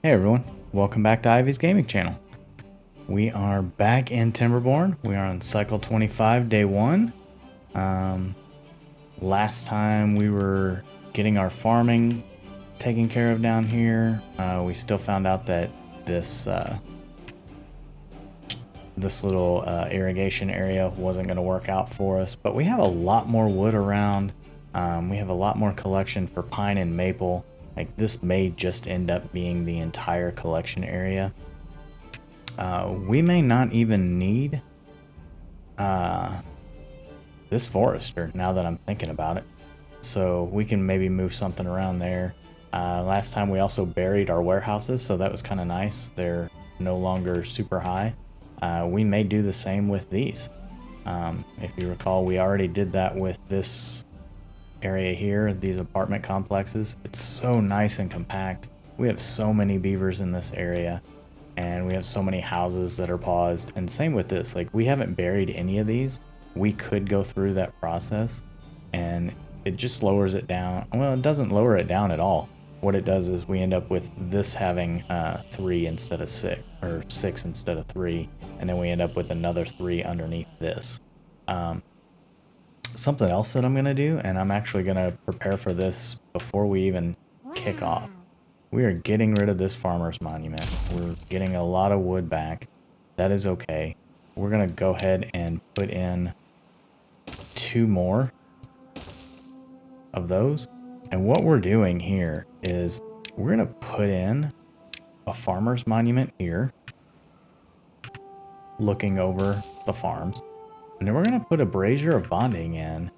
Hey everyone, welcome back to Ivy's Gaming Channel. We are back in Timberborn. We are on cycle 25, day 1. Last time we were getting our farming taken care of down here. We still found out that this little irrigation area wasn't going to work out for us, but we have a lot more wood around. We have a lot more collection for pine and maple. Like, this may just end up being the entire collection area. We may not even need this forester, now that I'm thinking about it. So we can maybe move something around there. Last time we also buried our warehouses, so that was kind of nice. They're no longer super high. We may do the same with these. If you recall, we already did that with this area here, these apartment complexes. It's so nice and compact. We have so many beavers in this area, and we have so many houses that are paused. And same with this, like, we haven't buried any of these. We could go through that process, and it just lowers it down. Well, it doesn't lower it down at all. What it does is we end up with this having 3 instead of 6, or 6 instead of 3, and then we end up with another 3 underneath this. Something else that I'm going to do, and I'm actually going to prepare for this before we even kick off. We are getting rid of this farmer's monument. We're getting a lot of wood back. That is okay. We're going to go ahead and put in 2 more of those. And what we're doing here is we're going to put in a farmer's monument here, looking over the farms. And then we're going to put a brazier of bonding in,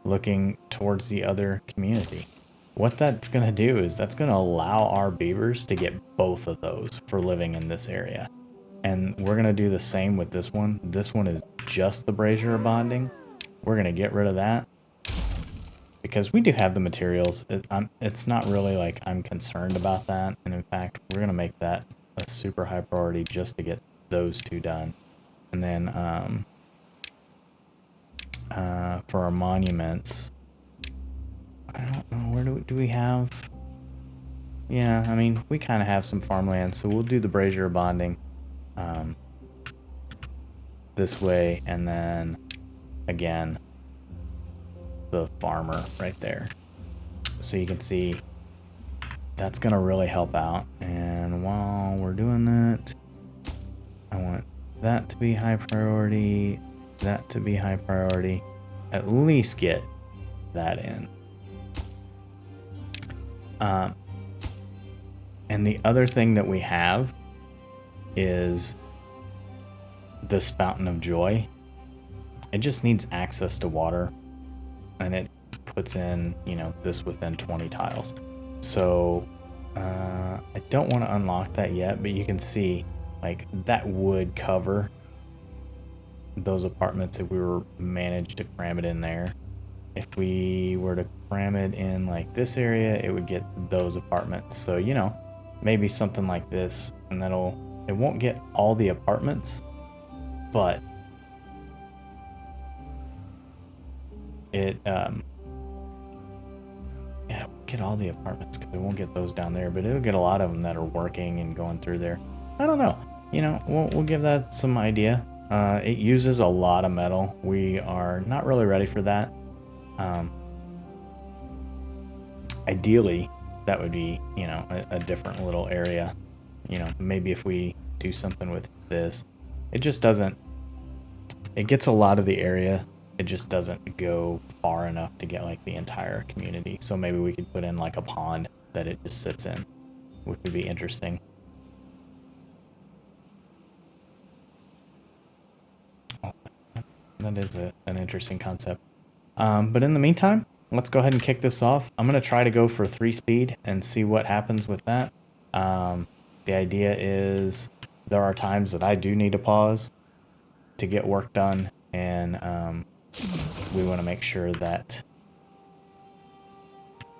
looking towards the other community. What that's going to do is that's going to allow our beavers to get both of those for living in this area. And we're going to do the same with this one. This one is just the brazier of bonding. We're going to get rid of that because we do have the materials. It's not really like I'm concerned about that. And in fact, we're going to make that a super high priority just to get those 2 done. And then for our monuments, I don't know, where do we have? Yeah, I mean, we kind of have some farmland, so we'll do the brazier bonding this way, and then again the farmer right there, so you can see that's gonna really help out. And while we're doing that, I want that to be high priority, that to be high priority. At least get that in. And the other thing that we have is this fountain of joy. It just needs access to water, and it puts in, you know, this within 20 tiles. So I don't want to unlock that yet, but you can see, like, that would cover those apartments if we were managed to cram it in there. If we were to cram it in like this area, it would get those apartments. So, you know, maybe something like this, and it won't get all the apartments, but it yeah, get all the apartments, because it won't get those down there, but it'll get a lot of them that are working and going through there. I don't know, you know, we'll give that some idea. It uses a lot of metal. We are not really ready for that. Ideally, that would be, you know, a different little area. You know, maybe if we do something with this, it just doesn't, it gets a lot of the area. It just doesn't go far enough to get like the entire community. So maybe we could put in like a pond that it just sits in, which would be interesting. Oh, that is an interesting concept. But in the meantime, let's go ahead and kick this off. I'm going to try to go for 3-speed and see what happens with that. The idea is there are times that I do need to pause to get work done, and we want to make sure that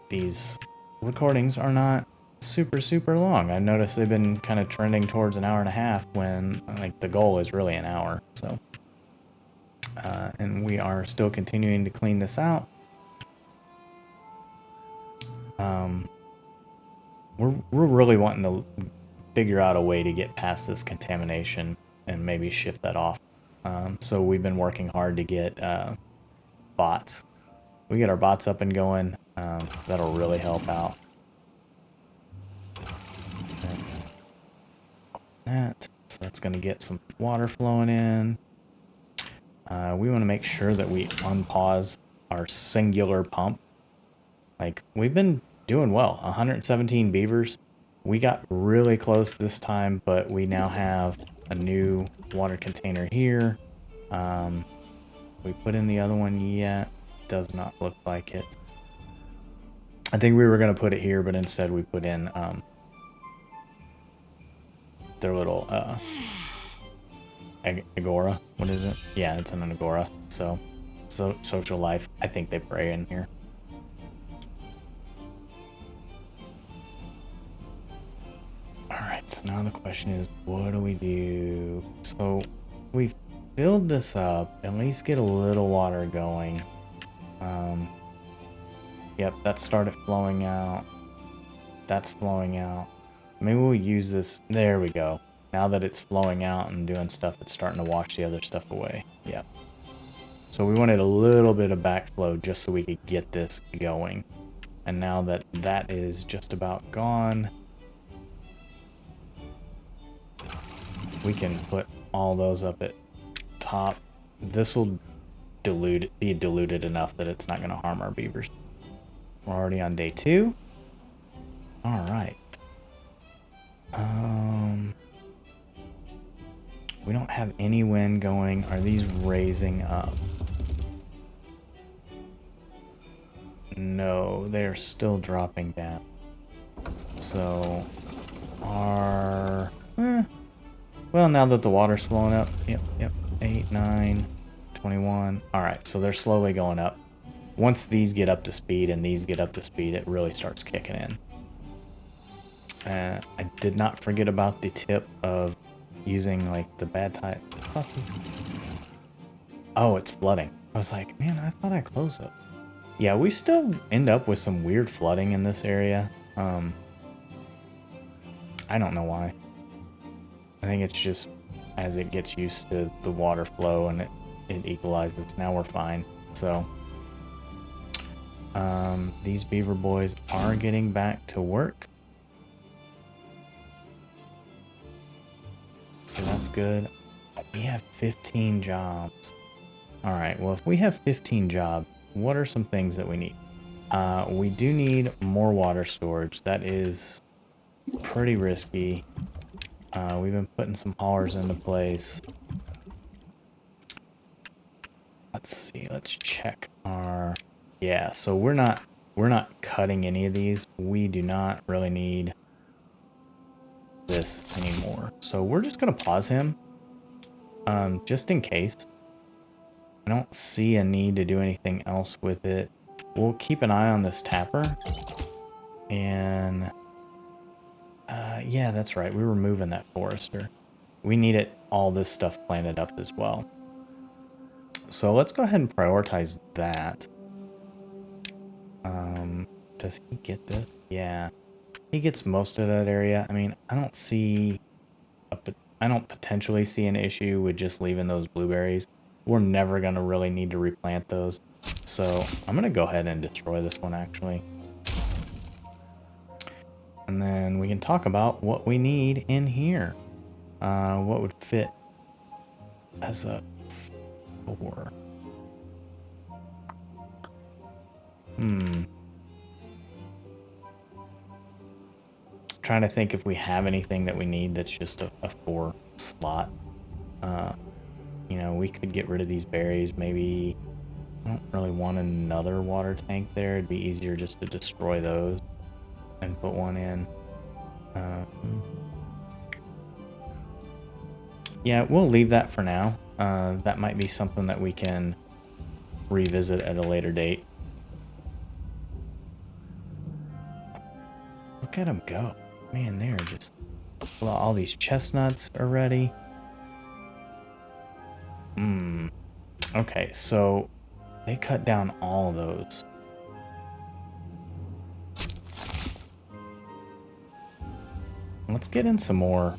these recordings are not super long. I've noticed they've been kind of trending towards an hour and a half when, like, the goal is really an hour. So and we are still continuing to clean this out. We're really wanting to figure out a way to get past this contamination and maybe shift that off. So we've been working hard to get bots. We get our bots up and going, that'll really help out. That, so that's going to get some water flowing in. We want to make sure that we unpause our singular pump. Like, we've been doing well. 117 beavers. We got really close this time, but we now have a new water container here. We put in the other one yet. Does not look like it. I think we were going to put it here, but instead we put in their little agora. What is it? Yeah, it's an agora. So social life. I think they pray in here. Alright, so now the question is, what do we do? So we filled this up, at least get a little water going. Yep, that started flowing out. That's flowing out. Maybe we'll use this. There we go. Now that it's flowing out and doing stuff, it's starting to wash the other stuff away. Yep. So we wanted a little bit of backflow just so we could get this going. And now that that is just about gone, we can put all those up at top. This will be diluted enough that it's not going to harm our beavers. We're already on day 2. All right. We don't have any wind going. Are these raising up? No, they're still dropping down. So our well, now that the water's flowing up, yep, 8, 9, 21. All right, so they're slowly going up. Once these get up to speed and these get up to speed, it really starts kicking in. I did not forget about the tip of using like the bad type. Oh, it's flooding. I was like, man, I thought I closed it. Yeah, we still end up with some weird flooding in this area. I don't know why. I think it's just as it gets used to the water flow and it equalizes. Now we're fine. So these beaver boys are getting back to work. So that's good. We have 15 jobs. All right, well, if we have 15 jobs, what are some things that we need? We do need more water storage. That is pretty risky. We've been putting some haulers into place. Let's see, let's check our... Yeah, so we're not cutting any of these. We do not really need this anymore. So we're just gonna pause him. Just in case. I don't see a need to do anything else with it. We'll keep an eye on this tapper. And yeah, that's right. We were moving that forester. We needed all this stuff planted up as well. So let's go ahead and prioritize that. Does he get this? Yeah. He gets most of that area. I mean, I don't potentially see an issue with just leaving those blueberries. We're never going to really need to replant those. So I'm going to go ahead and destroy this one, actually. And then we can talk about what we need in here. What would fit as a 4? Trying to think if we have anything that we need that's just a 4 slot. You know, we could get rid of these berries. Maybe I don't really want another water tank there. It'd be easier just to destroy those and put one in. Yeah, we'll leave that for now. That might be something that we can revisit at a later date. Look at them go. Man, they're just... Well, all these chestnuts are ready. Okay, so they cut down all of those. Let's get in some more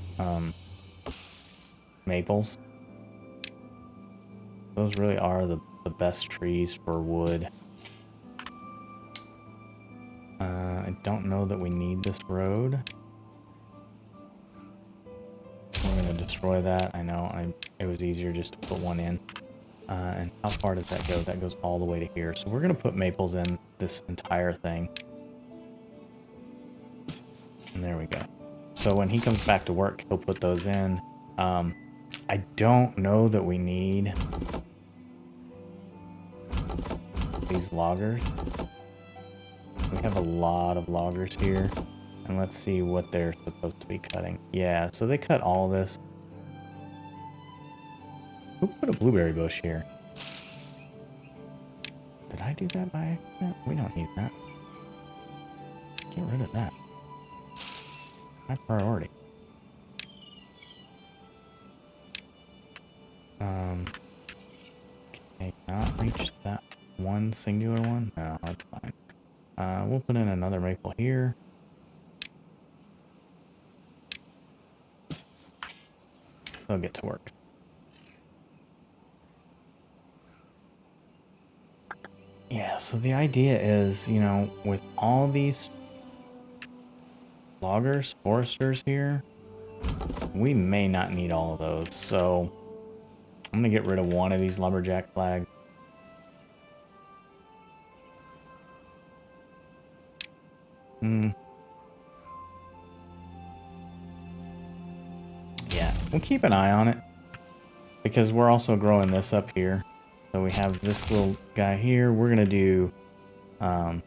maples. Those really are the best trees for wood. I don't know that we need this road. I'm going to destroy that. I know it was easier just to put one in. And how far does that go? That goes all the way to here. So we're going to put maples in this entire thing. And there we go. So when he comes back to work, he'll put those in. I don't know that we need these loggers. We have a lot of loggers here. And let's see what they're supposed to be cutting. Yeah, so they cut all this. Who put a blueberry bush here? Did I do that by accident? We don't need that. Get rid of that. High priority. Okay, not reach that one singular one? No, that's fine. We'll put in another maple here. They'll get to work. Yeah, so the idea is, you know, with all these loggers, foresters here, we may not need all of those. So I'm going to get rid of one of these lumberjack flags. Yeah, we'll keep an eye on it because we're also growing this up here. So we have this little guy here. We're going to do, so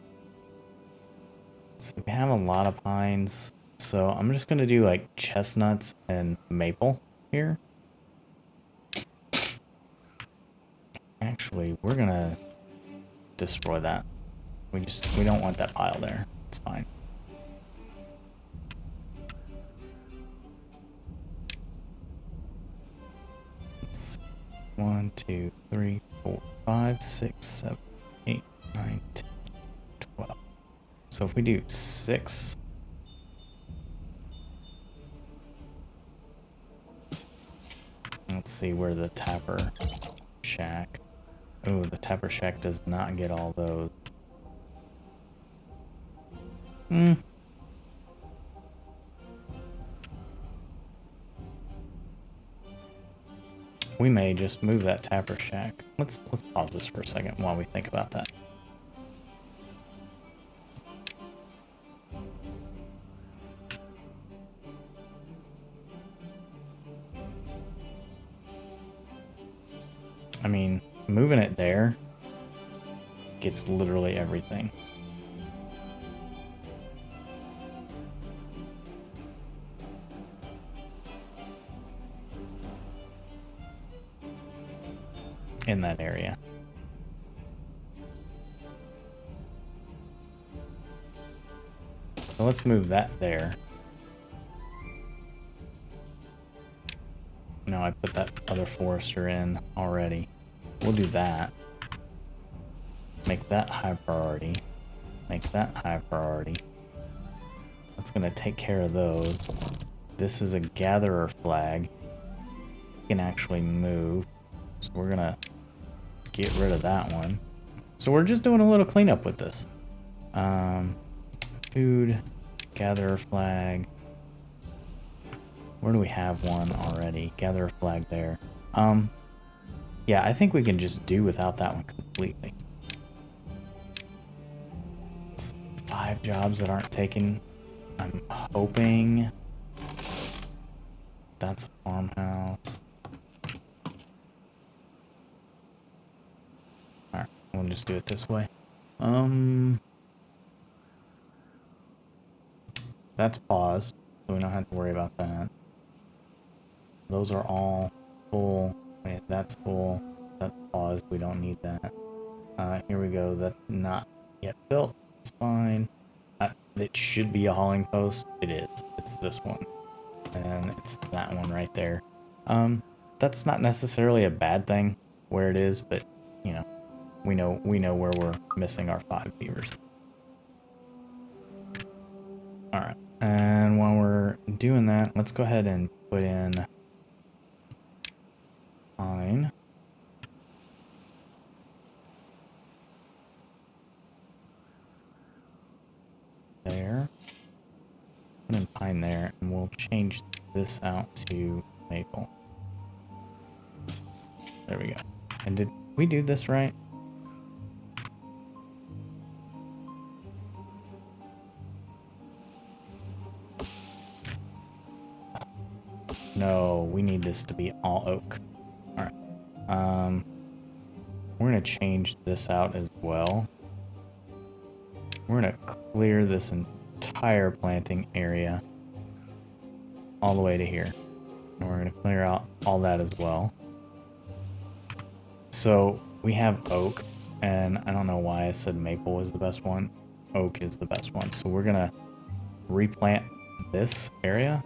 we have a lot of pines. So I'm just going to do like chestnuts and maple here. Actually, we're going to destroy that. We don't want that pile there. It's fine. It's 1, 2, 3, 4, 5, 6, 7, 8, 9, 10, 12. So if we do 6, let's see where the tapper shack. Oh, the tapper shack does not get all those. We may just move that tapper shack. Let's pause this for a second while we think about that. I mean, moving it there gets literally everything. In that area. So let's move that there. No, I put that other forester in already. We'll do that. Make that high priority. Make that high priority. That's going to take care of those. This is a gatherer flag. You can actually move. So we're going to get rid of that one. So we're just doing a little cleanup with this. Food, gatherer flag. Where do we have one already? Gatherer flag there. Yeah, I think we can just do without that one completely. It's 5 jobs that aren't taken. I'm hoping that's a farmhouse. Alright, we'll just do it this way. That's paused, so we don't have to worry about that. Those are all full. Wait, that's full. That's paused. We don't need that. Here we go. That's not yet built. It's fine. It should be a hauling post. It is. It's this one. And it's that one right there. That's not necessarily a bad thing where it is, but you know, we know where we're missing our 5 beavers. Alright. And while we're doing that, let's go ahead and put in pine. There. Put in pine there, and we'll change this out to maple. There we go. And did we do this right? No, we need this to be all oak. Alright. We're gonna change this out as well. We're gonna clear this entire planting area all the way to here. And we're gonna clear out all that as well. So we have oak, and I don't know why I said maple was the best one. Oak is the best one. So we're gonna replant this area.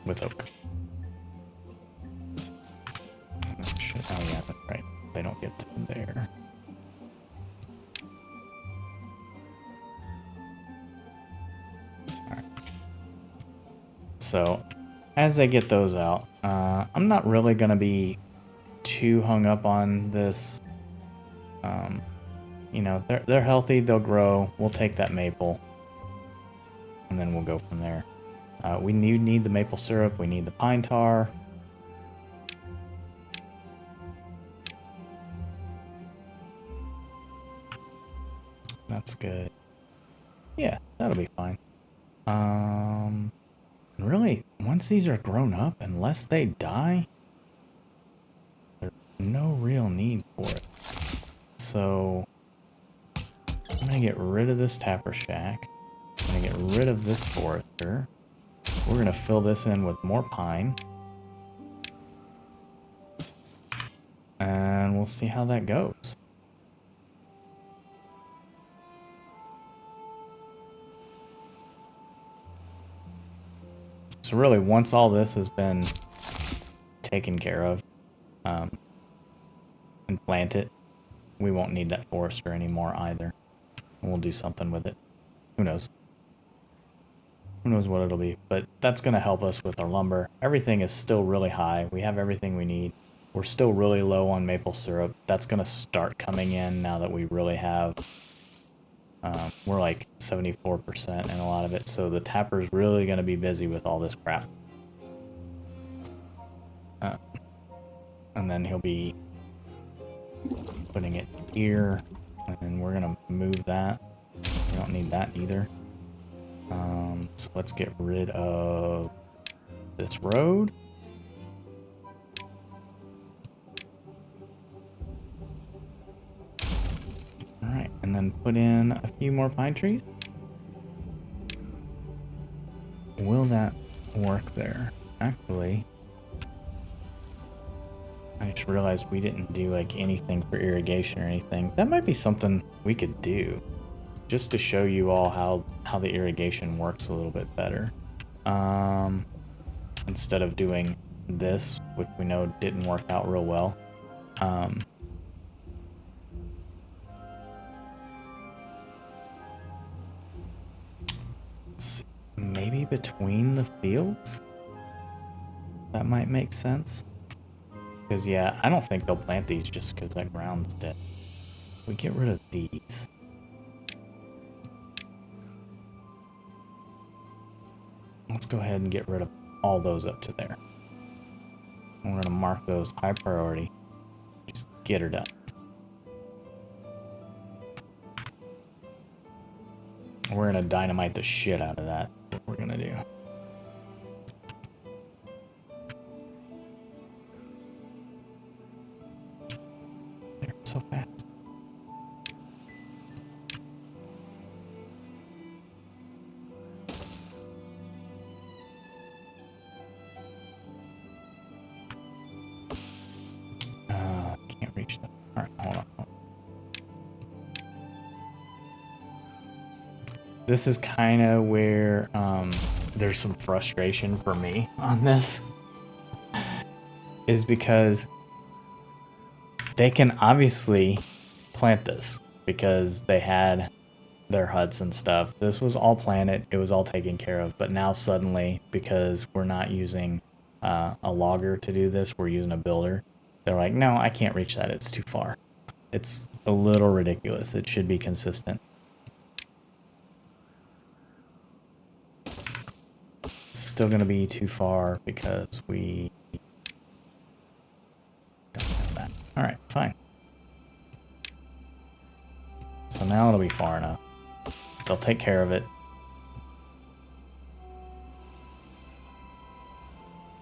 With oak. Oh yeah, that's right. They don't get to there. Alright. So, as I get those out, I'm not really going to be too hung up on this. You know, they're healthy, they'll grow. We'll take that maple, and then we'll go from there. We need the maple syrup. We need the pine tar. That's good. Yeah, that'll be fine. Really, once these are grown up, unless they die, there's no real need for it. So, I'm gonna get rid of this tapper shack. I'm gonna get rid of this forester. We're gonna fill this in with more pine. And we'll see how that goes. So really, once all this has been taken care of and planted, we won't need that forester anymore either. And we'll do something with it. Who knows? Who knows what it'll be. But that's going to help us with our lumber. Everything is still really high. We have everything we need. We're still really low on maple syrup. That's going to start coming in now that we really have... we're like 74% in a lot of it, so the tapper's really going to be busy with all this crap. And then he'll be putting it here, and we're going to move that. We don't need that either. So let's get rid of this road. Alright, and then put in a few more pine trees. Will that work there? Actually, I just realized we didn't do like anything for irrigation or anything. That might be something we could do, just to show you all how the irrigation works a little bit better. Instead of doing this, which we know didn't work out real well. Maybe between the fields? That might make sense. Because, yeah, I don't think they'll plant these just because that ground's dead. We get rid of these. Let's go ahead and get rid of all those up to there. And we're going to mark those high priority. Just get her done. We're going to dynamite the shit out of that. What we're going to do. They're so fast. Can't reach them. All right, hold on. This is kind of where there's some frustration for me on this, is because they can obviously plant this because they had their huts and stuff. This was all planted. It was all taken care of. But now suddenly, because we're not using a logger to do this, we're using a builder. They're like, no, I can't reach that. It's too far. It's a little ridiculous. It should be consistent. Still going to be too far because we don't have that. All right, fine. So now it'll be far enough. They'll take care of it.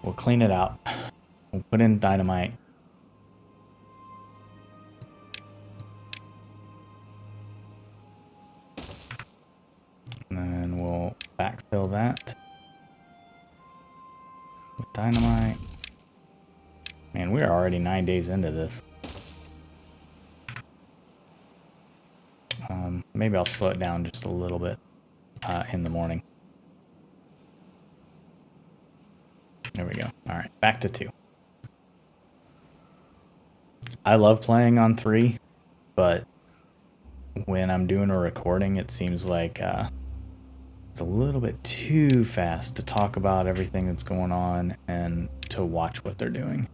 We'll clean it out. We'll put in dynamite. And then we'll backfill that with dynamite. Man, we're already 9 days into this. Maybe I'll slow it down just a little bit in the morning. There we go. All right, back to 2. I love playing on 3, but when I'm doing a recording, it seems like it's a little bit too fast to talk about everything that's going on and to watch what they're doing.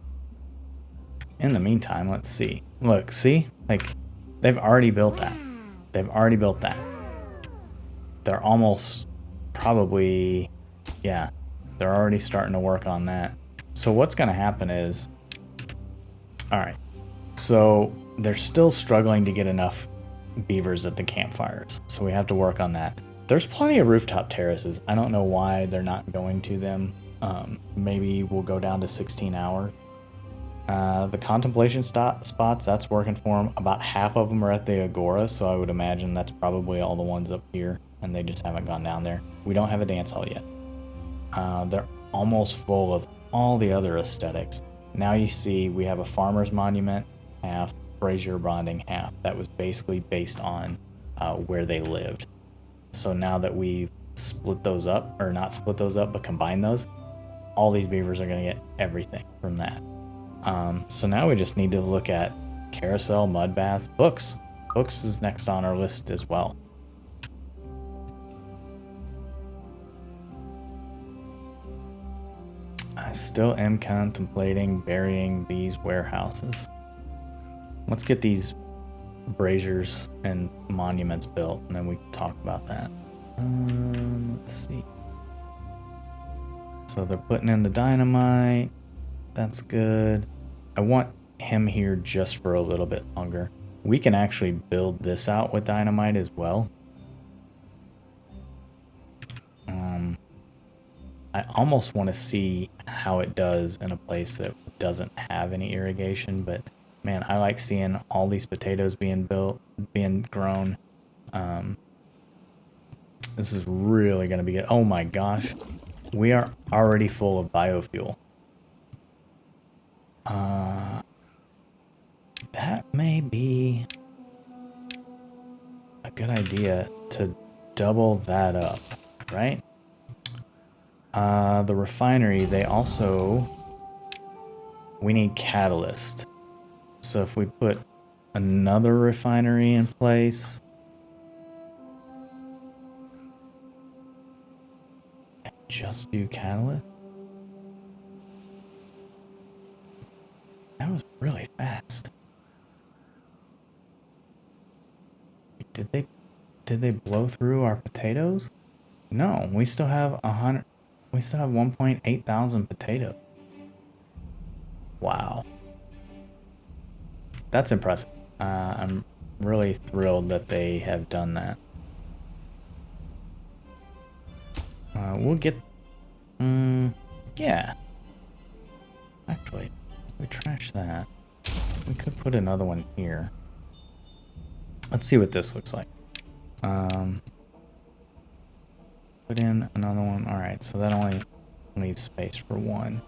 In the meantime, let's see. Look, see? Like, they've already built that. They've already built that. They're almost probably, yeah, they're already starting to work on that. So what's going to happen is, all right, so they're still struggling to get enough beavers at the campfires. So we have to work on that. There's plenty of rooftop terraces. I don't know why they're not going to them. Maybe we'll go down to 16 hours. The contemplation spots, that's working for them. About half of them are at the Agora, so I would imagine that's probably all the ones up here, and they just haven't gone down there. We don't have a dance hall yet. They're almost full of all the other aesthetics. Now you see we have a farmer's monument, half, brazier bonding, half. That was basically based on where they lived. So now that we've split those up, or not split those up, but combined those, all these beavers are going to get everything from that. So now we just need to look at carousel, mud baths, books. Books is next on our list as well. I still am contemplating burying these warehouses. Let's get these braziers and monuments built, and then we can talk about that. Let's see. So they're putting in the dynamite. That's good. I want him here just for a little bit longer. We can actually build this out with dynamite as well. I almost want to see how it does in a place that doesn't have any irrigation, but man, I like seeing all these potatoes being grown. This is really going to be good. Oh my gosh. We are already full of biofuel. That may be a good idea to double that up, right? The refinery, we need catalyst. So if we put another refinery in place, and just do catalyst. That was really fast. Did they blow through our potatoes? No, we still have 1.8 thousand potatoes. Wow. That's impressive. I'm really thrilled that they have done that. We'll get... yeah. Actually, we trash that. We could put another one here. Let's see what this looks like. Put in another one. Alright, so that only leaves space for one.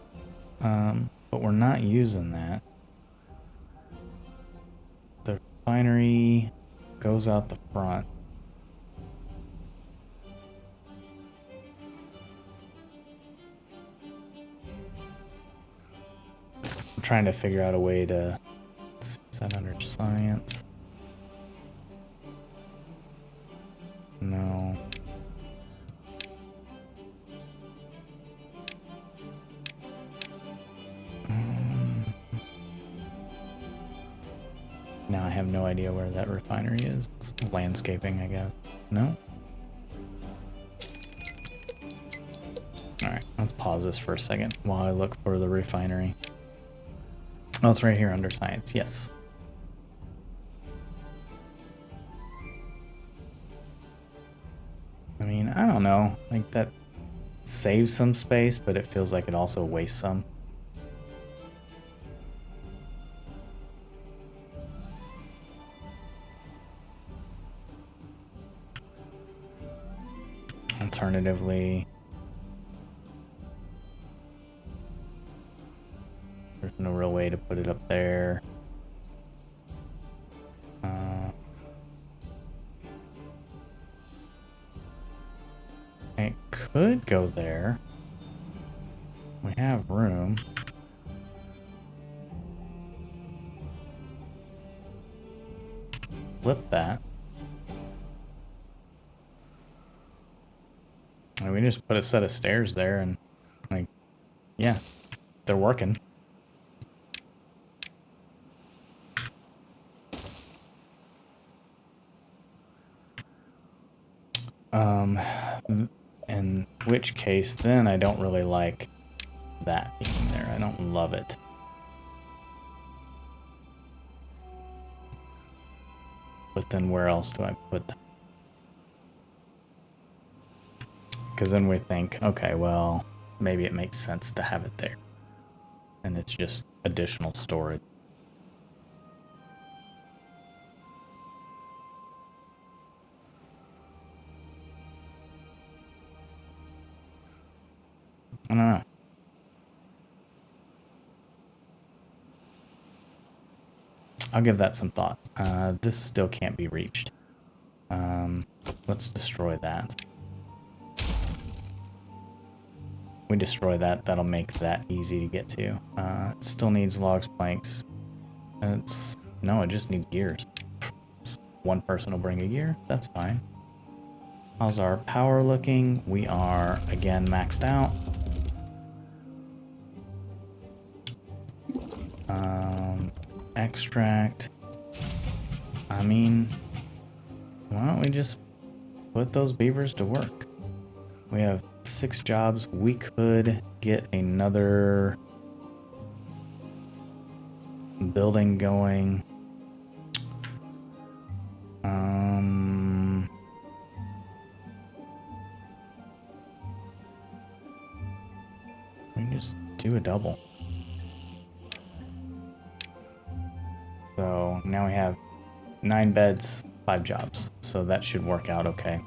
But we're not using that. The refinery goes out the front. I'm trying to figure out a way to... Is that under science? No. Now I have no idea where that refinery is. It's landscaping, I guess. No? Alright, let's pause this for a second while I look for the refinery. Oh, it's right here under science, yes. I mean, I don't know. Like, that saves some space, but it feels like it also wastes some. Alternatively, there's no real way to put it up there. It could go there. We have room. Flip that. And we just put a set of stairs there and, like, yeah, they're working. In which case, then I don't really like that being there. I don't love it. But then where else do I put that? Because then we think, okay, well, maybe it makes sense to have it there. And it's just additional storage. I don't know. I'll give that some thought. This still can't be reached. Let's destroy that. We destroy that, that'll make that easy to get to. It still needs logs, planks. No, it just needs gears. One person will bring a gear, that's fine. How's our power looking? We are, again, maxed out. Extract. I mean, why don't we just put those beavers to work? We have 6 jobs. We could get another building going. We can just do a double. So now we have 9 beds, 5 jobs. So that should work out okay.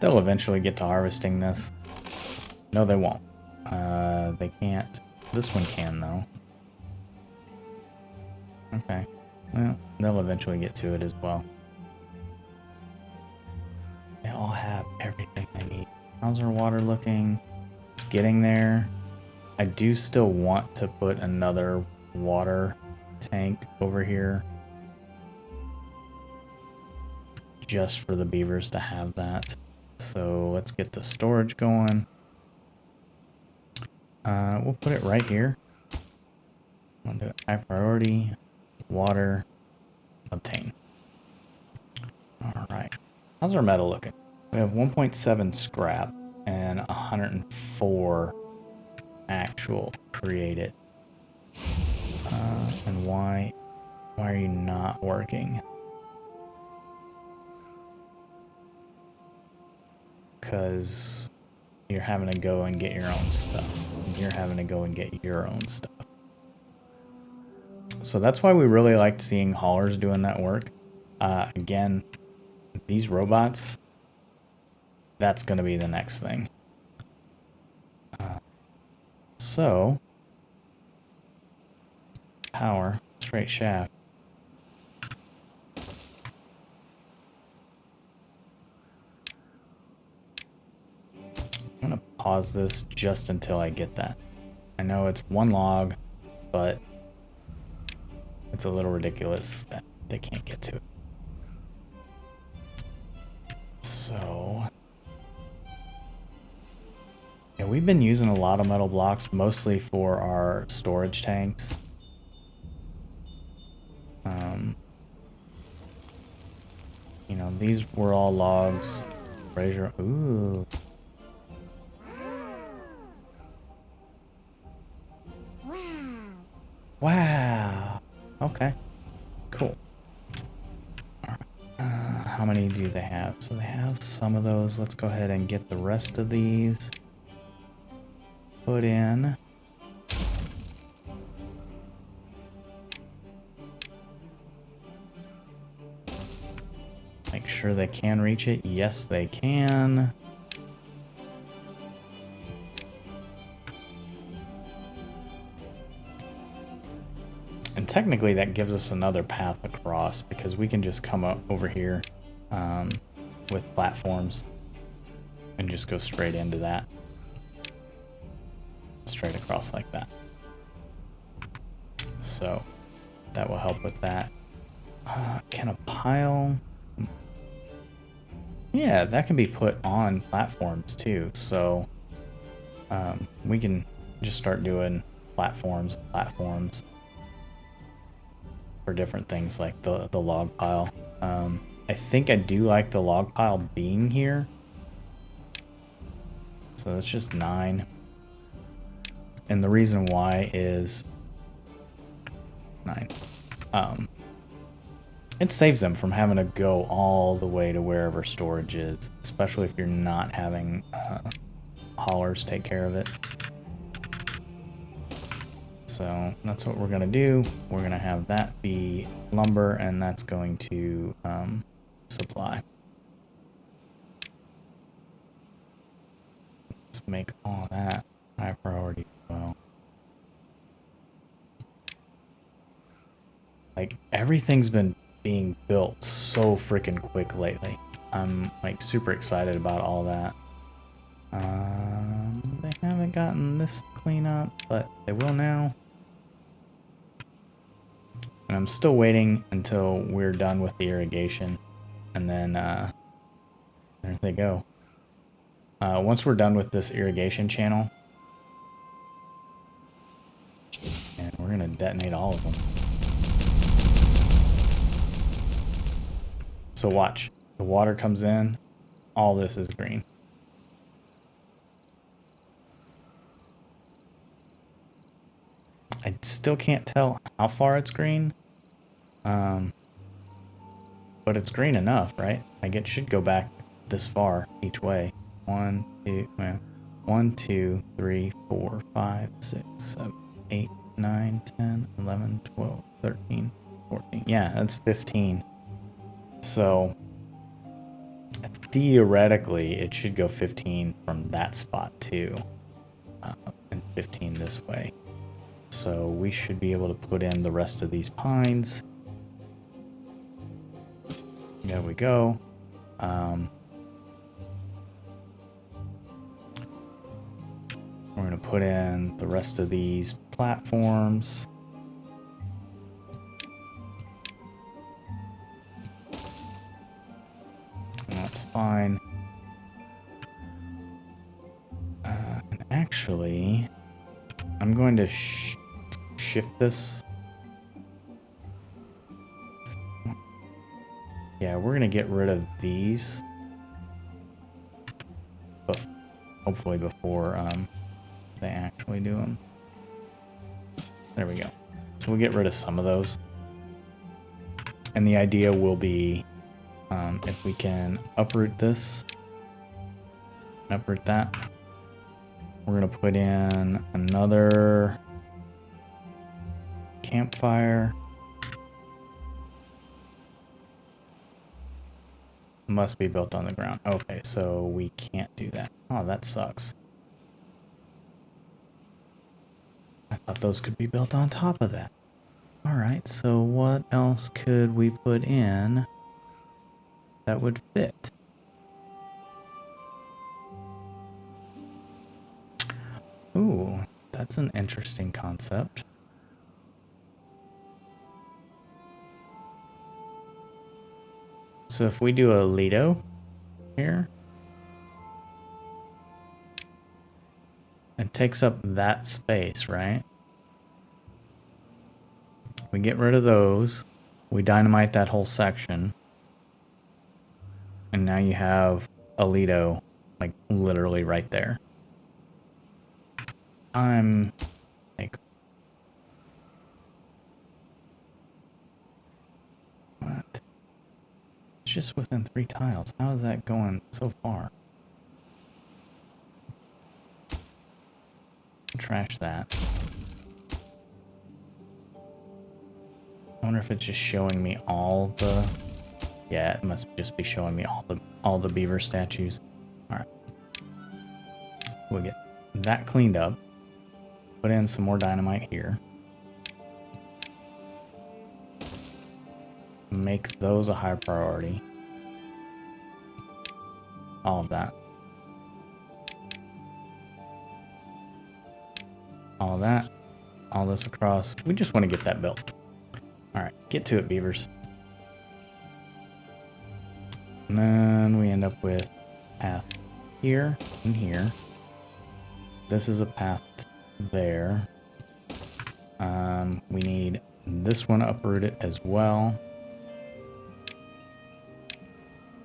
They'll eventually get to harvesting this. No, they won't. They can't. This one can, though. Okay. Well, they'll eventually get to it as well. They all have everything they need. How's our water looking? It's getting there. I do still want to put another water tank over here. Just for the beavers to have that. So let's get the storage going. We'll put it right here. I'll do high priority, water, obtain. All right. How's our metal looking? We have 1.7 scrap and 104 actual created. And why are you not working? Because you're having to go and get your own stuff. You're having to go and get your own stuff. So that's why we really liked seeing haulers doing that work. Again, these robots, that's going to be the next thing. So, power, straight shaft. I'm going to pause this just until I get that. I know it's 1 log, but it's a little ridiculous that they can't get to it. So, yeah, we've been using a lot of metal blocks, mostly for our storage tanks. You know, these were all logs. Fraser, ooh. Wow. Okay. Cool. All right. How many do they have? So they have some of those. Let's go ahead and get the rest of these put in. Make sure they can reach it. Yes, they can. And technically that gives us another path across because we can just come up over here with platforms and just go straight into that. Straight across like that. So that will help with that. Can a pile... Yeah, that can be put on platforms too. So we can just start doing platforms for different things like the log pile. I think I do like the log pile being here. So that's just 9. And the reason why is 9. It saves them from having to go all the way to wherever storage is, especially if you're not having haulers take care of it. So that's what we're going to do. We're going to have that be lumber, and that's going to supply. Let's make all that high priority as well. Like, everything's been being built so freaking quick lately. I'm like super excited about all that. They haven't gotten this clean up, but they will now. And I'm still waiting until we're done with the irrigation. And then, there they go. Once we're done with this irrigation channel, and we're gonna detonate all of them. So watch, the water comes in, all this is green. I still can't tell how far it's green, but it's green enough, right? Like it should go back this far each way. 1, 2, 3, 4, 5, 6, 7, 8, 9, 10, 11, 12, 13, 14. Yeah, that's 15. So theoretically, it should go 15 from that spot too, and 15 this way. So we should be able to put in the rest of these pines. There we go. We're going to put in the rest of these platforms. And that's fine. And actually, I'm going to shift this. Yeah, we're going to get rid of these. Hopefully before they actually do them. There we go. So we'll get rid of some of those. And the idea will be if we can uproot this, uproot that, we're going to put in another campfire. Must be built on the ground. Okay, so we can't do that. Oh, that sucks. I thought those could be built on top of that. Alright, so what else could we put in that would fit? Ooh, that's an interesting concept. So if we do a Lido, here. It takes up that space, right? We get rid of those. We dynamite that whole section. And now you have a Lido, like, literally right there. I'm... like... what? It's just within 3 tiles. How is that going so far? Trash that. I wonder if it's just showing me all the... yeah, it must just be showing me all the beaver statues. Alright. We'll get that cleaned up. Put in some more dynamite here. Make those a high priority. All of that. All of that. All this across. We just want to get that built. Alright, get to it, beavers. And then we end up with path here and here. This is a path there. We need this one uprooted as well.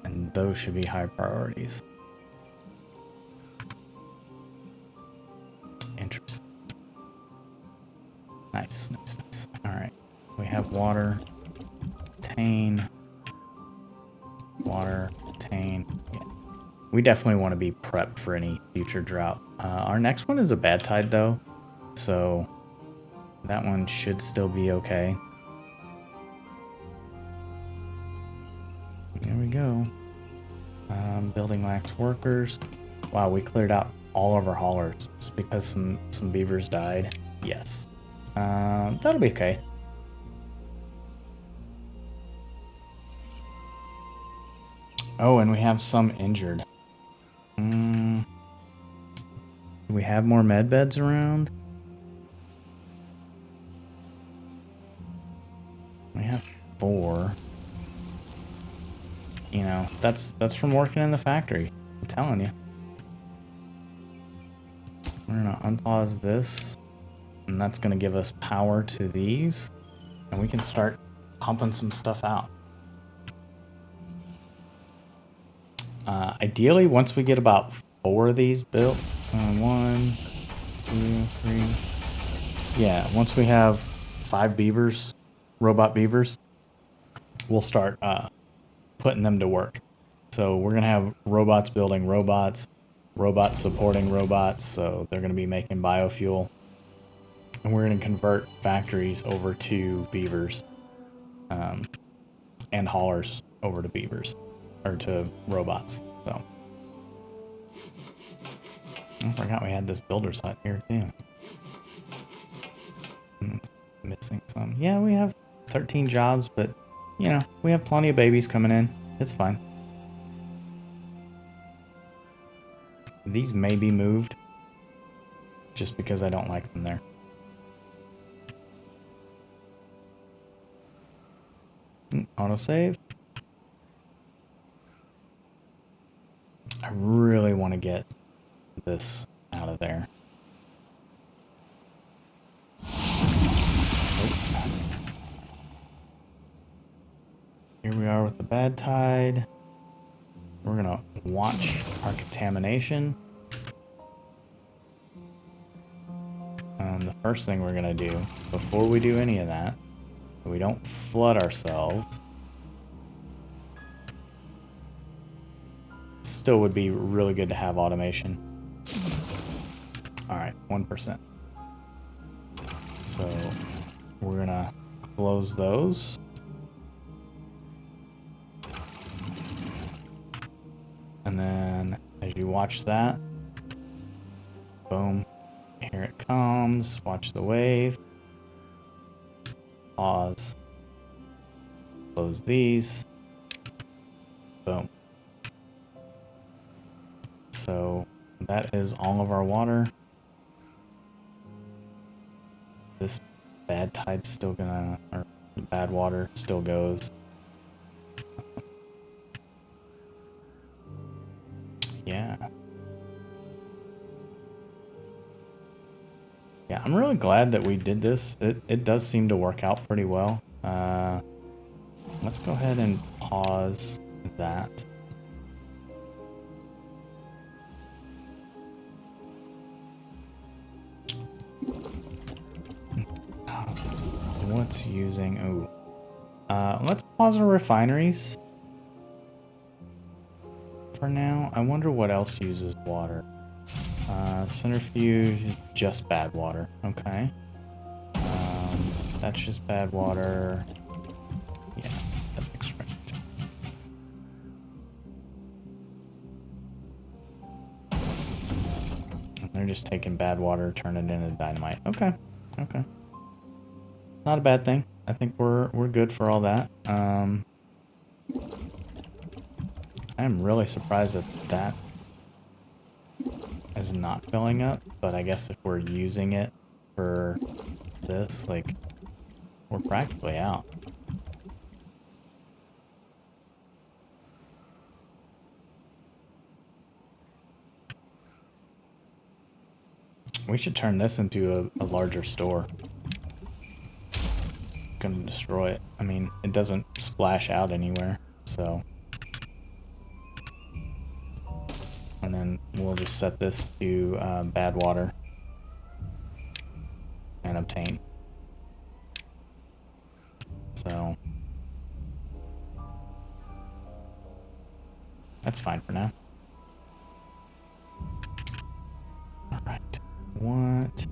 And those should be high priorities. Interesting. Nice, nice, nice. Alright. We have water. Tane. Water. Tane. Yeah. We definitely want to be prepped for any future drought. Our next one is a bad tide though. So that one should still be okay. There we go. Building lacks workers. Wow, we cleared out all of our haulers. It's because some beavers died. Yes. That'll be okay. Oh, and we have some injured. Do we have more med beds around? We have 4. You know, that's from working in the factory. I'm telling you. We're gonna unpause this, and that's gonna give us power to these, and we can start pumping some stuff out. Ideally, once we get about 4 of these built, 1, 2, 3. Yeah, once we have 5 beavers, robot beavers, we'll start putting them to work. So we're gonna have robots building robots, robots supporting robots, so they're gonna be making biofuel, and we're gonna convert factories over to beavers, and haulers over to beavers, or to robots. So I forgot we had this builder's hut here too. Missing some. Yeah, we have 13 jobs, but you know, we have plenty of babies coming in. It's fine. These may be moved just because I don't like them there. Autosave. I really want to get this out of there. Here we are with the bad tide. We're gonna watch our contamination. The first thing we're gonna do, before we do any of that, so we don't flood ourselves. Still would be really good to have automation. Alright, 1%. So we're gonna close those. And then as you watch that, boom, here it comes. Watch the wave. Pause. Close these. Boom. So that is all of our water. This bad tide's still gonna, or the bad water still goes. Yeah, I'm really glad that we did this. It does seem to work out pretty well. Let's go ahead and pause that. What's using? Ooh. Let's pause our refineries for now. I wonder what else uses water. Centrifuge, just bad water. Okay. That's just bad water. Yeah, that makes right. They're just taking bad water, turning it into dynamite. Okay. Okay. Not a bad thing. I think we're good for all that. I am really surprised that that is not filling up, but I guess if we're using it for this, like, we're practically out. We should turn this into a larger store. Gonna destroy it. I mean, it doesn't splash out anywhere, so. And then we'll just set this to bad water and obtain. So that's fine for now. All right, what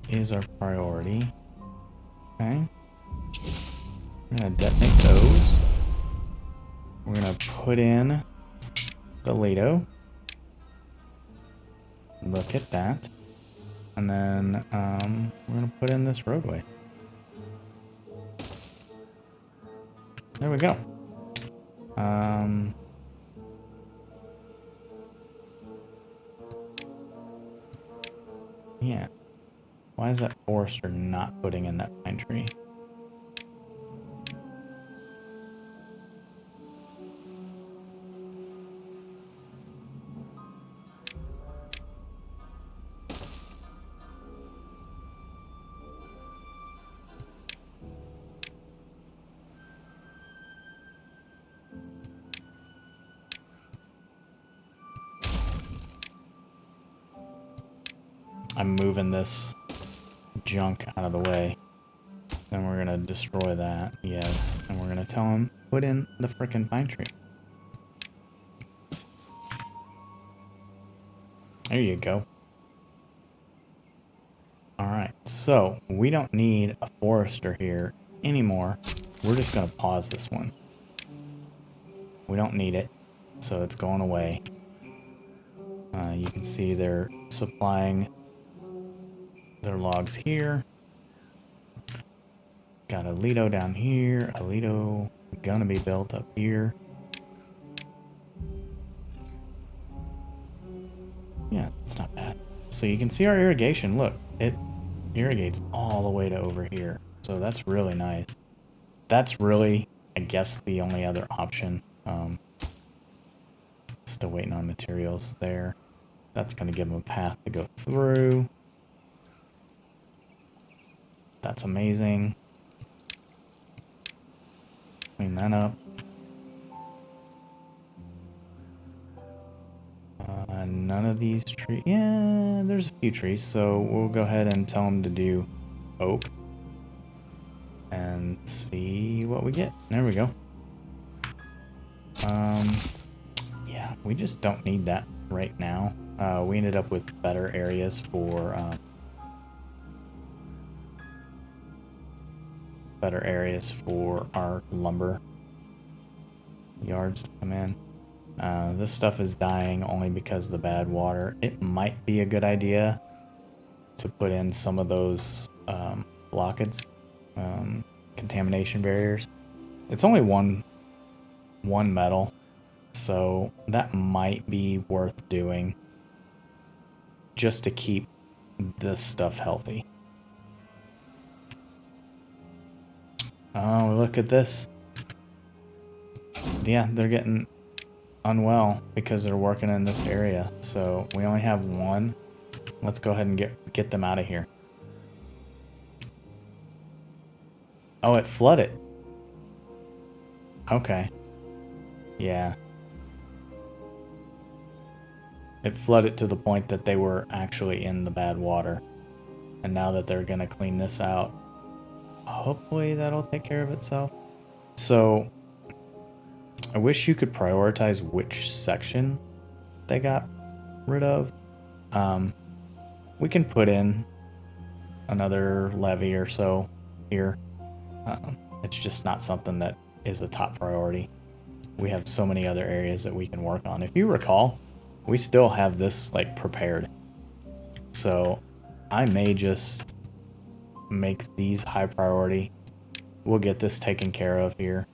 is our priority? Okay, we're gonna detonate those. We're gonna put in the Lido. Look at that. And then we're gonna put in this roadway. There we go. Yeah. Why is that forester not putting in that pine tree? I'm moving this junk out of the way. Then we're gonna destroy that, yes. And we're gonna tell him, put in the frickin' pine tree. There you go. Alright, so we don't need a forester here anymore. We're just gonna pause this one. We don't need it, so it's going away. You can see they're supplying their logs here. Got a Lido down here, a Lido gonna be built up here. Yeah, it's not bad. So you can see our irrigation, look, it irrigates all the way to over here. So that's really nice. That's really, I guess, the only other option. Still waiting on materials there. That's gonna give them a path to go through. That's amazing. Clean that up. None of these trees. Yeah, there's a few trees, so we'll go ahead and tell them to do oak and see what we get. There we go. Yeah, we just don't need that right now. We ended up with better areas for our lumber yards to come in. This stuff is dying only because of the bad water. It might be a good idea to put in some of those blockades, contamination barriers. It's only one metal, so that might be worth doing just to keep this stuff healthy. Oh, look at this. Yeah, they're getting unwell because they're working in this area. So we only have one. Let's go ahead and get them out of here. Oh, it flooded. Okay. Yeah. It flooded to the point that they were actually in the bad water. And now that they're gonna clean this out, hopefully that'll take care of itself. So, I wish you could prioritize which section they got rid of. We can put in another levee or so here. It's just not something that is a top priority. We have so many other areas that we can work on. If you recall, we still have this like prepared. So I may just make these high priority. We'll get this taken care of here.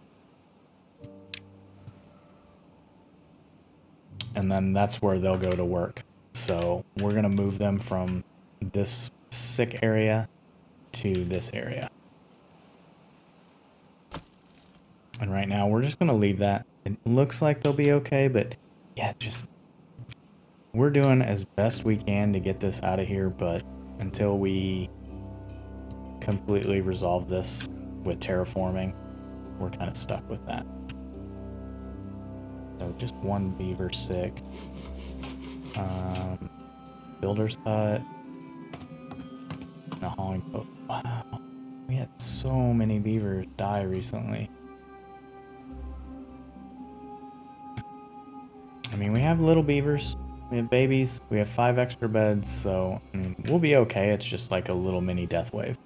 And then that's where they'll go to work. So we're going to move them from this sick area to this area. And right now we're just going to leave that. It looks like they'll be okay, but yeah, just we're doing as best we can to get this out of here, but until we completely resolve this with terraforming, we're kind of stuck with that. So just one beaver sick. Builder's hut. And a hauling boat. Wow. We had so many beavers die recently. I mean, we have little beavers. We have babies. We have 5 extra beds. So, I mean, we'll be okay. It's just like a little mini death wave.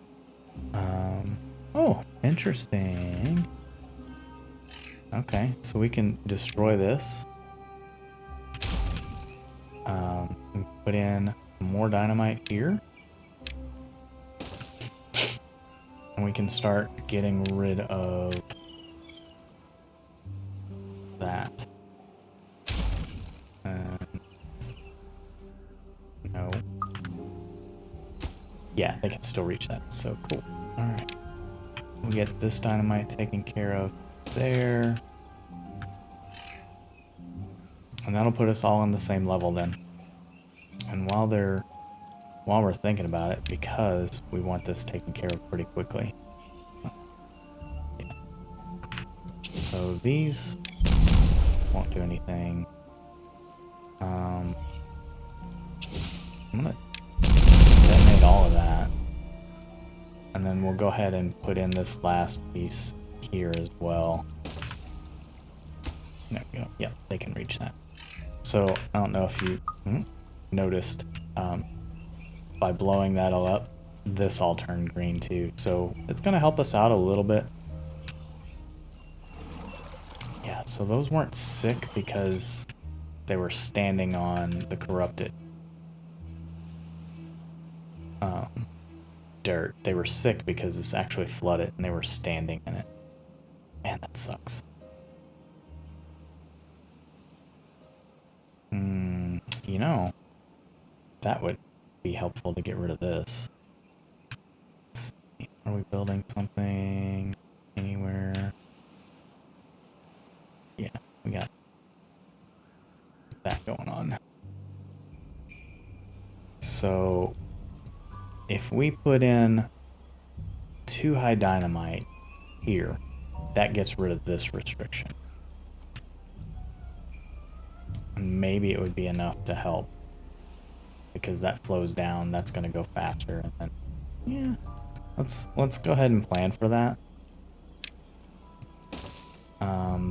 Oh, interesting. Okay, so we can destroy this. Put in more dynamite here. And we can start getting rid of that. No. Yeah, they can still reach that. So cool. Alright. We get this dynamite taken care of there. And that'll put us all on the same level then. And while we're thinking about it, because we want this taken care of pretty quickly. Yeah. So these won't do anything. I'm gonna detonate all of that. And then we'll go ahead and put in this last piece here as well. There we go. Yeah, they can reach that. So I don't know if you noticed, by blowing that all up, this all turned green too. So it's going to help us out a little bit. Yeah, so those weren't sick because they were standing on the corrupted dirt. They were sick because it's actually flooded and they were standing in it. Man, that sucks. You know, that would be helpful to get rid of this. Let's see, are we building something anywhere? Yeah, we got that going on. So if we put in 2 high dynamite here, that gets rid of this restriction. And maybe it would be enough to help, because that flows down, that's going to go faster. And then, yeah, let's go ahead and plan for that.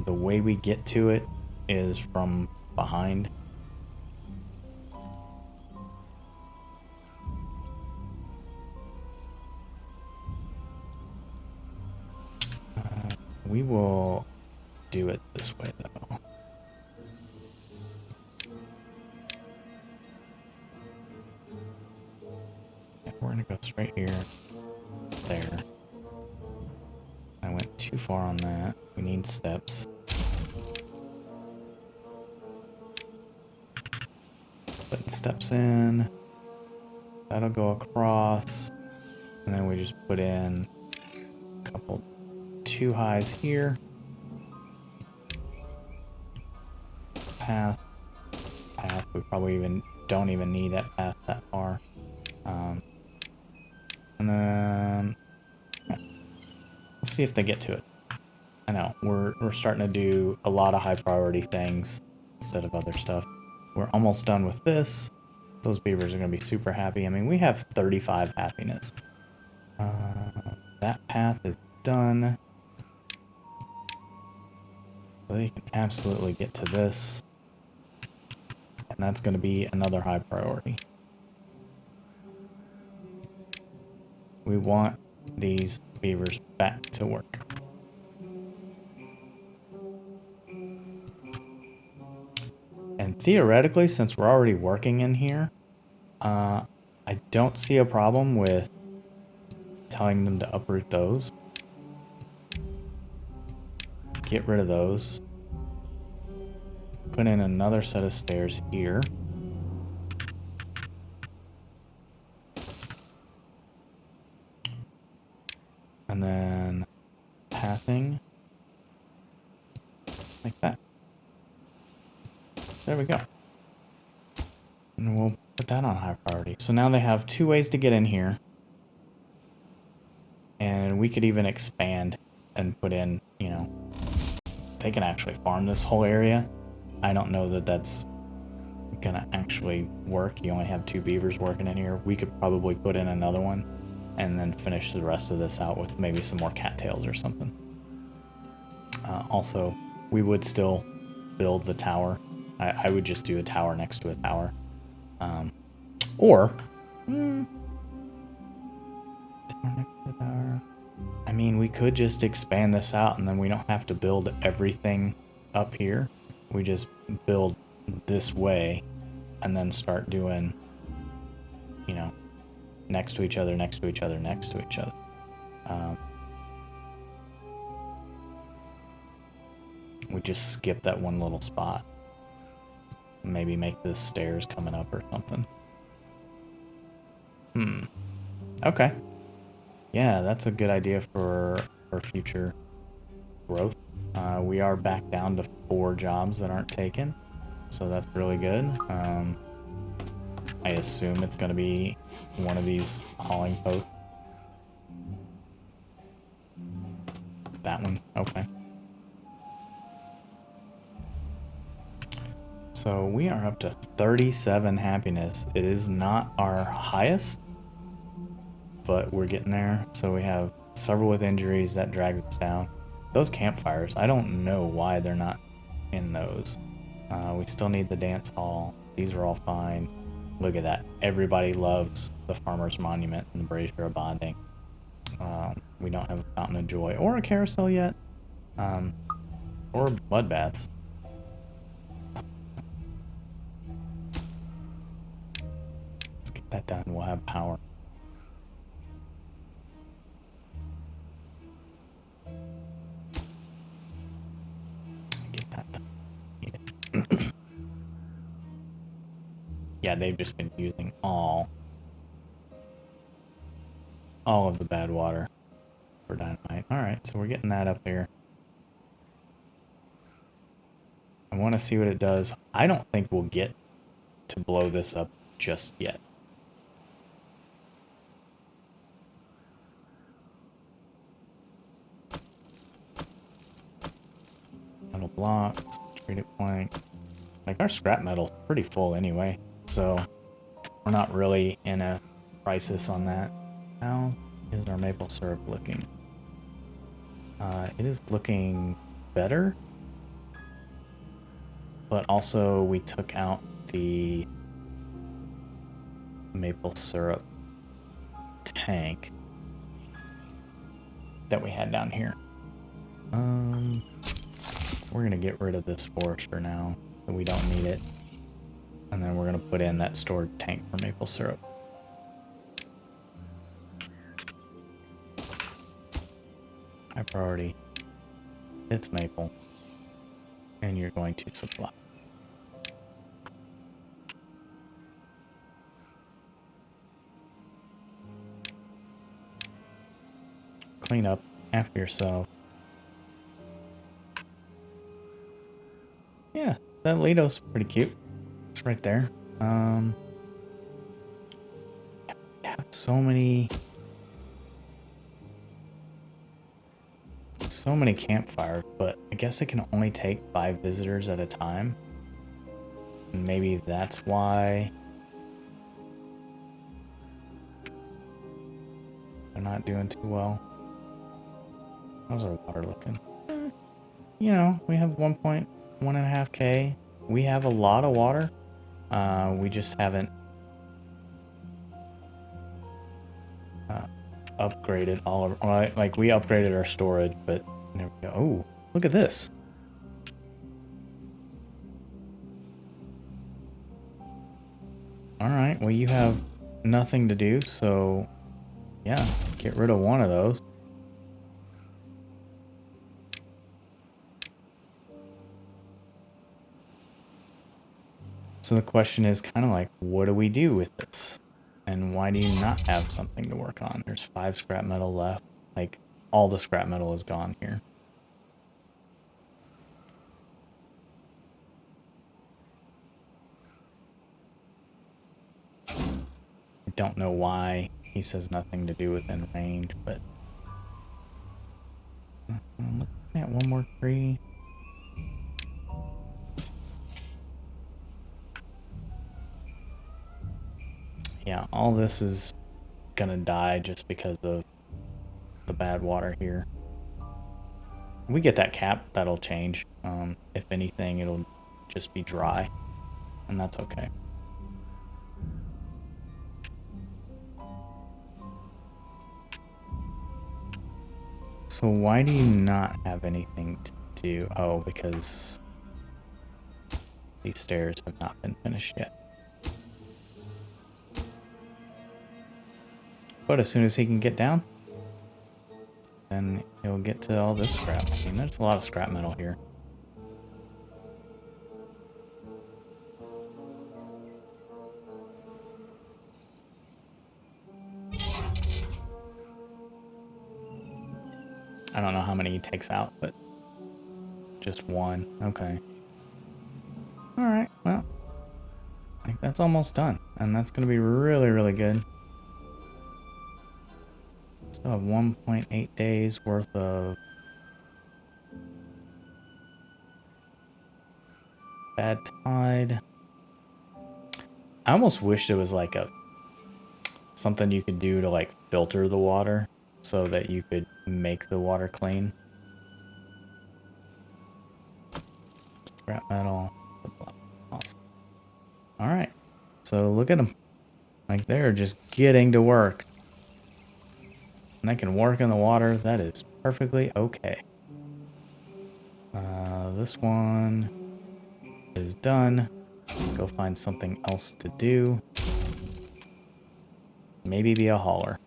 The way we get to it is from behind. We will do it this way though. Yeah, we're gonna go straight here, there. I went too far on that. We need steps. Putting steps in. That'll go across. And then we just put in a couple 2 highs here. Path. We probably even don't even need that path that far. And then let's see if they get to it. I know we're starting to do a lot of high priority things instead of other stuff. We're almost done with this. Those beavers are going to be super happy. I mean, we have 35 happiness. That path is done. So they can absolutely get to this. And that's going to be another high priority. We want these beavers back to work. And theoretically, since we're already working in here, I don't see a problem with telling them to uproot those. Get rid of those. Put in another set of stairs here. And then pathing. Like that. There we go. And we'll put that on high priority. So now they have 2 ways to get in here. And we could even expand and put in, you know, they can actually farm this whole area. I don't know that that's gonna actually work. You only have 2 beavers working in here. We could probably put in another one and then finish the rest of this out with maybe some more cattails or something. Also, we would still build the tower. I would just do a tower next to a tower. I mean, we could just expand this out and then we don't have to build everything up here. We just build this way and then start doing, you know, next to each other, next to each other, next to each other. We just skip that one little spot. Maybe make this stairs coming up or something. Okay. Yeah, that's a good idea for future growth. We are back down to 4 jobs that aren't taken, so that's really good. I assume it's going to be one of these hauling posts. That one, okay. So we are up to 37 happiness. It is not our highest, but we're getting there. So we have several with injuries that drags us down. Those campfires, I don't know why they're not in those. We still need the dance hall. These are all fine. Look at that. Everybody loves the Farmer's Monument and the Brazier of Bonding. We don't have a Fountain of Joy or a carousel yet. Or mud baths. Let's get that done. We'll have power. Get that done. Yeah, they've just been using all of the bad water for dynamite. Alright, so we're getting that up here. I want to see what it does. I don't think we'll get to blow this up just yet. Metal blocks, treated plank. Like, our scrap metal's pretty full anyway, so we're not really in a crisis on that. How is our maple syrup looking? It is looking better, but also we took out the maple syrup tank that we had down here. We're gonna get rid of this forest for now, so we don't need it, and then we're gonna put in that stored tank for maple syrup. High priority. It's maple, and you're going to supply. Clean up after yourself. Yeah, that Lido's pretty cute. It's right there. so many campfires, but I guess it can only take 5 visitors at a time. And maybe that's why they're not doing too well. How's our water looking? You know, we have 1.1.5K. We have a lot of water. We just haven't upgraded all of, like we upgraded our storage, but there we go. Oh, look at this. All right, well, you have nothing to do, so yeah, get rid of one of those. So the question is kind of like, what do we do with this? And why do you not have something to work on? There's 5 scrap metal left. Like, all the scrap metal is gone here. I don't know why he says nothing to do within range, but I'm looking at one more tree. Yeah, all this is gonna die just because of the bad water here. When we get that cap, that'll change. If anything, it'll just be dry, and that's okay. So why do you not have anything to do? Oh, because these stairs have not been finished yet. But as soon as he can get down, then he'll get to all this scrap. I mean, there's a lot of scrap metal here. I don't know how many he takes out, but just one. Okay. Alright, well, I think that's almost done. And that's going to be really, really good. Still have 1.8 days worth of bad tide. I almost wish it was like something you could do to like filter the water so that you could make the water clean. Scrap metal. Awesome. Alright. So look at them. Like they're just getting to work. And they can work in the water. That is perfectly okay. This one is done. Go find something else to do. Maybe be a hauler.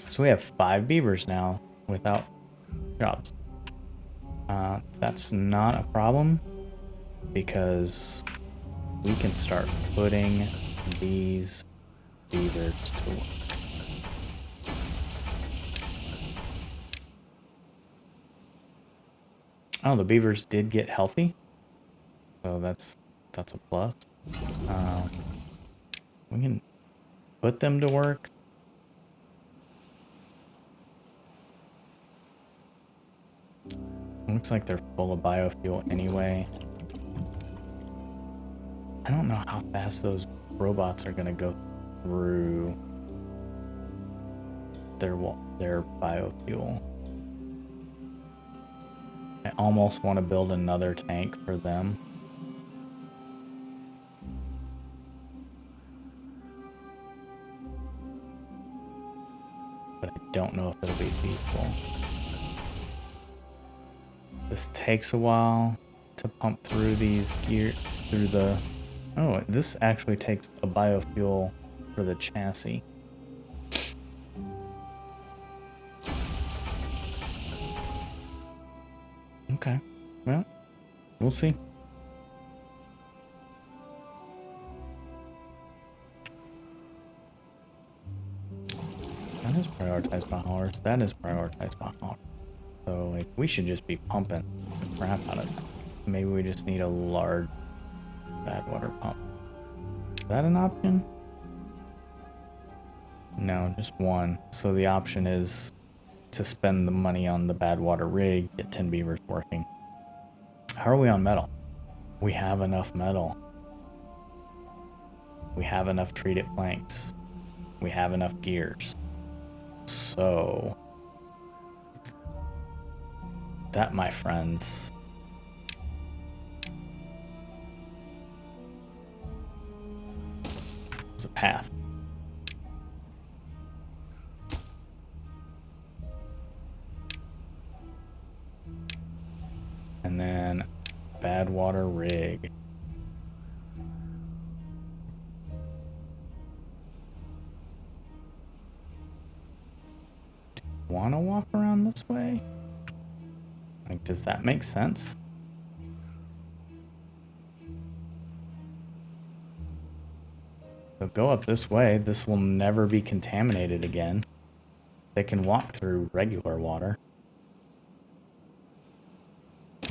So we have 5 beavers now without jobs. That's not a problem because we can start putting these beavers to work. Oh, the beavers did get healthy, so that's a plus. We can put them to work. Looks like they're full of biofuel anyway. I don't know how fast those robots are gonna go through their biofuel. I almost want to build another tank for them. But I don't know if it'll be feasible. This takes a while to pump through these oh, this actually takes a biofuel for the chassis. Okay, well, we'll see. That is prioritized by haulers. That is prioritized by haulers. So, like, we should just be pumping the crap out of that. Maybe we just need a large bad water pump. Is that an option? No, just one. So the option is to spend the money on the bad water rig, get 10 beavers working. How are we on metal? We have enough metal. We have enough treated planks. We have enough gears. So that, my friends, is a path. And then bad water rig. Do you want to walk around this way? Like, does that make sense? So go up this way. This will never be contaminated again. They can walk through regular water.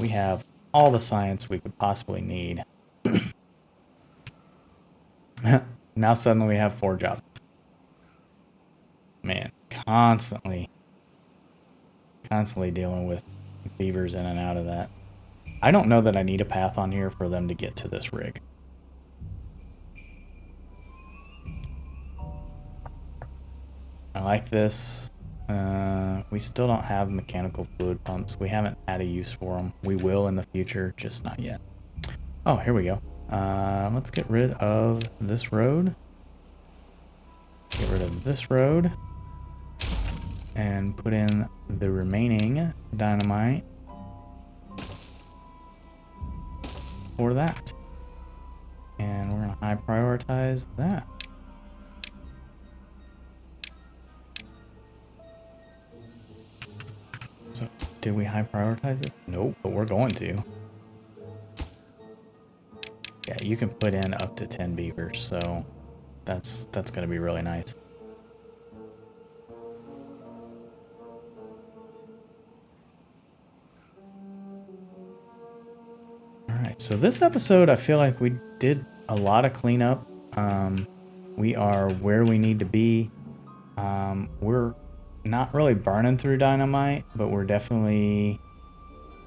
We have all the science we could possibly need. Now suddenly we have 4 jobs. Man, constantly dealing with beavers in and out of that. I don't know that I need a path on here for them to get to this rig. I like this. We still don't have mechanical fluid pumps. We haven't had a use for them. We will in the future, just not yet. Oh, here we go. Let's get rid of this road. Get rid of this road. And put in the remaining dynamite for that. And we're going to high prioritize that. So, did we high prioritize it? Nope, but we're going to. Yeah, you can put in up to 10 beavers, so that's going to be really nice. Alright, so this episode, I feel like we did a lot of cleanup. We are where we need to be. We're not really burning through dynamite, but we're definitely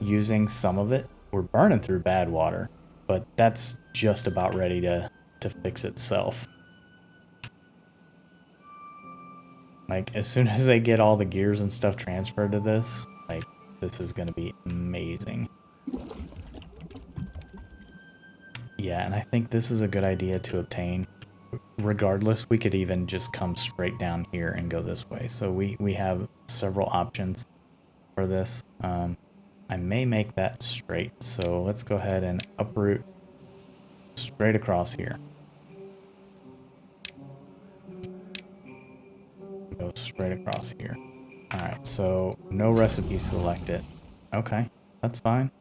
using some of it. We're burning through bad water, but that's just about ready to fix itself. Like, as soon as they get all the gears and stuff transferred to this, like, this is going to be amazing. Yeah, and I think this is a good idea to obtain. Regardless, we could even just come straight down here and go this way. So we have several options for this. I may make that straight. So let's go ahead and uproot straight across here. Go straight across here. Alright, so no recipe selected. Okay, that's fine.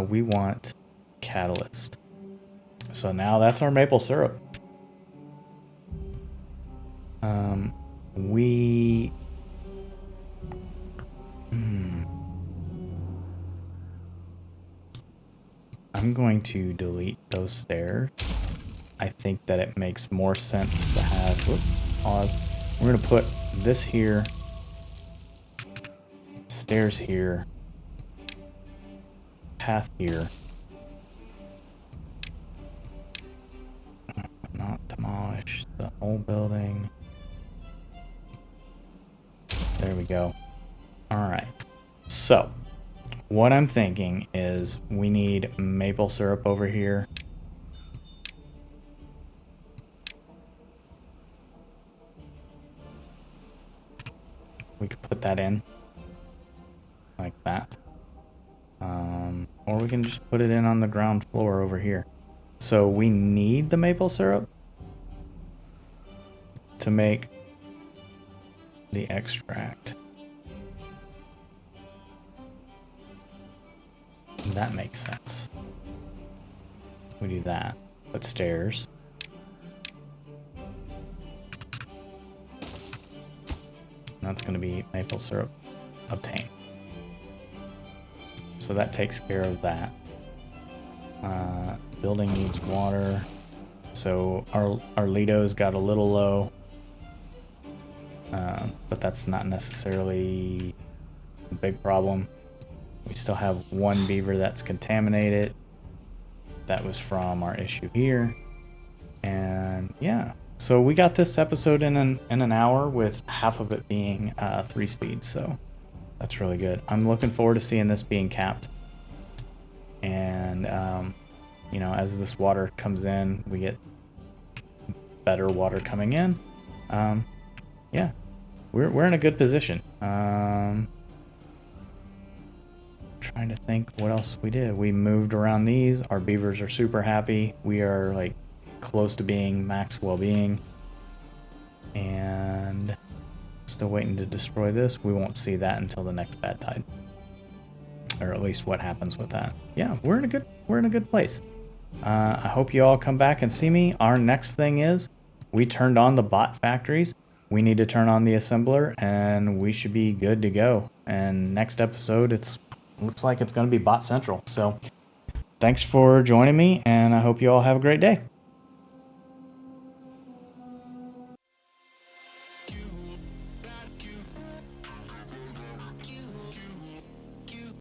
We want catalyst. So now that's our maple syrup. I'm going to delete those stairs. I think that it makes more sense to have, whoop, pause. We're going to put this here, stairs here, path here. Not demolish the whole building. There we go. All right. So what I'm thinking is we need maple syrup over here. We could put that in like that. Or we can just put it in on the ground floor over here. So we need the maple syrup to make the extract. That makes sense. We do that. Put stairs. That's going to be maple syrup obtained. So that takes care of that. Building needs water. So our Lido's got a little low, but that's not necessarily a big problem. We still have one beaver that's contaminated. That was from our issue here. And yeah, so we got this episode in an hour with half of it being 3 speeds. So that's really good. I'm looking forward to seeing this being capped. And, you know, as this water comes in, we get better water coming in. Yeah, we're in a good position. Trying to think what else we did. We moved around these. Our beavers are super happy. We are like close to being max well-being. And still waiting to destroy this. We won't see that until the next bad tide. Or at least what happens with that. Yeah, we're in a good place. I hope you all come back and see me. Our next thing is we turned on the bot factories. We need to turn on the assembler and we should be good to go. And next episode, looks like it's going to be bot central. So thanks for joining me and I hope you all have a great day.